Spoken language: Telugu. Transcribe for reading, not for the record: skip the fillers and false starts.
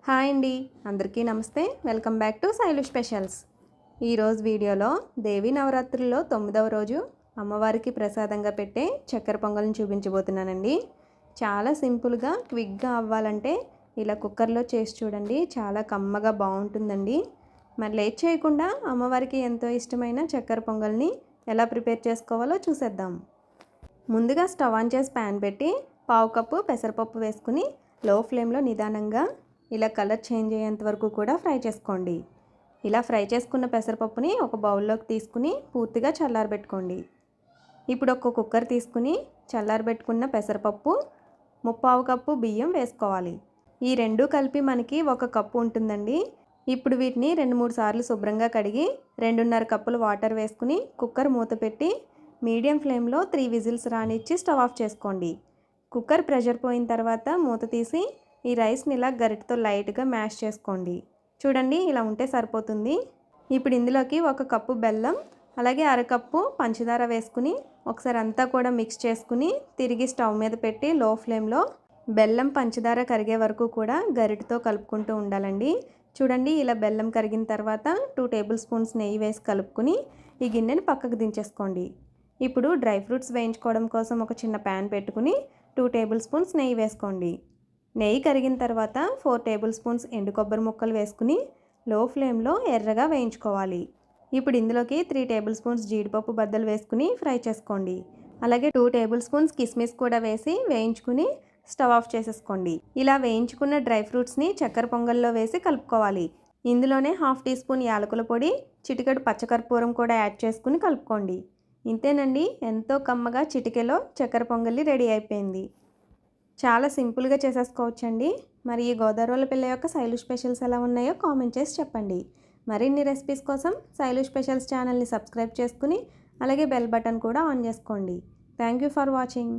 హాయ్ అండి, అందరికీ నమస్తే. Welcome back to Shailu specials. ఈరోజు వీడియోలో దేవి నవరాత్రుల్లో 9వ రోజు అమ్మవారికి ప్రసాదంగా పెట్టే చక్కెర పొంగల్ని చూపించబోతున్నానండి. చాలా సింపుల్గా క్విక్గా అవ్వాలంటే ఇలా కుక్కర్లో చేసి చూడండి, చాలా కమ్మగా బాగుంటుందండి. మరి లేట్ చేయకుండా అమ్మవారికి ఎంతో ఇష్టమైన చక్కెర పొంగల్ని ఎలా ప్రిపేర్ చేసుకోవాలో చూసేద్దాం. ముందుగా స్టవ్ ఆన్ చేసి ప్యాన్ పెట్టి 1/2 కప్పు పెసరపప్పు వేసుకుని లో ఫ్లేమ్లో నిదానంగా ఇలా కలర్ చేంజ్ అయ్యేంత వరకు కూడా ఫ్రై చేసుకోండి. ఇలా ఫ్రై చేసుకున్న పెసరపప్పుని ఒక బౌల్లోకి తీసుకుని పూర్తిగా చల్లారబెట్టుకోండి. ఇప్పుడు ఒక కుక్కర్ తీసుకుని చల్లారబెట్టుకున్న పెసరపప్పు 1/4 కప్పు బియ్యం వేసుకోవాలి. ఈ రెండు కలిపి మనకి 1 కప్పు ఉంటుందండి. ఇప్పుడు వీటిని 2-3 సార్లు శుభ్రంగా కడిగి 2.5 కప్పులు వాటర్ వేసుకుని కుక్కర్ మూత పెట్టి మీడియం ఫ్లేమ్లో 3 విజిల్స్ రానిచ్చి స్టవ్ ఆఫ్ చేసుకోండి. కుక్కర్ ప్రెషర్ పోయిన తర్వాత మూత తీసి ఈ రైస్ని ఇలా గరిటతో లైట్గా మ్యాష్ చేసుకోండి. చూడండి, ఇలా ఉంటే సరిపోతుంది. ఇప్పుడు ఇందులోకి 1 కప్పు బెల్లం అలాగే 1/2 కప్పు పంచదార వేసుకుని ఒకసారి అంతా కూడా మిక్స్ చేసుకుని తిరిగి స్టవ్ మీద పెట్టి లో ఫ్లేమ్లో బెల్లం పంచదార కరిగే వరకు కూడా గరిటతో కలుపుకుంటూ ఉండాలండి. చూడండి, ఇలా బెల్లం కరిగిన తర్వాత 2 టేబుల్ స్పూన్స్ నెయ్యి వేసి కలుపుకుని ఈ గిన్నెని పక్కకు దించేసుకోండి. ఇప్పుడు డ్రై ఫ్రూట్స్ వేయించుకోవడం కోసం ఒక చిన్న ప్యాన్ పెట్టుకుని 2 టేబుల్ స్పూన్స్ నెయ్యి వేసుకోండి. నెయ్యి కరిగిన తర్వాత 4 టేబుల్ స్పూన్స్ ఎండు కొబ్బరి ముక్కలు వేసుకుని లో ఫ్లేమ్లో ఎర్రగా వేయించుకోవాలి. ఇప్పుడు ఇందులోకి 3 టేబుల్ స్పూన్స్ జీడిపప్పు బద్దలు వేసుకుని ఫ్రై చేసుకోండి. అలాగే 2 టేబుల్ స్పూన్స్ కిస్మిస్ కూడా వేసి వేయించుకుని స్టవ్ ఆఫ్ చేసేసుకోండి. ఇలా వేయించుకున్న డ్రై ఫ్రూట్స్ని చక్కెర పొంగల్లో వేసి కలుపుకోవాలి. ఇందులోనే 1/2 టీ స్పూన్ యాలకుల పొడి, చిటికెడు పచ్చకర్పూరం కూడా యాడ్ చేసుకుని కలుపుకోండి. ఇంతేనండి, ఎంతో కమ్మగా చిటికెలో చక్కెర పొంగలి రెడీ అయిపోయింది. చాలా సింపుల్గా చేసేసుకోవచ్చండి. మరి ఈ గోదావరి పిల్ల యొక్క శైలు స్పెషల్స్ ఎలా ఉన్నాయో కామెంట్ చేసి చెప్పండి. మరిన్ని రెసిపీస్ కోసం శైలు స్పెషల్స్ ఛానల్ని సబ్స్క్రైబ్ చేసుకుని అలాగే బెల్ బటన్ కూడా ఆన్ చేసుకోండి. Thank you for watching.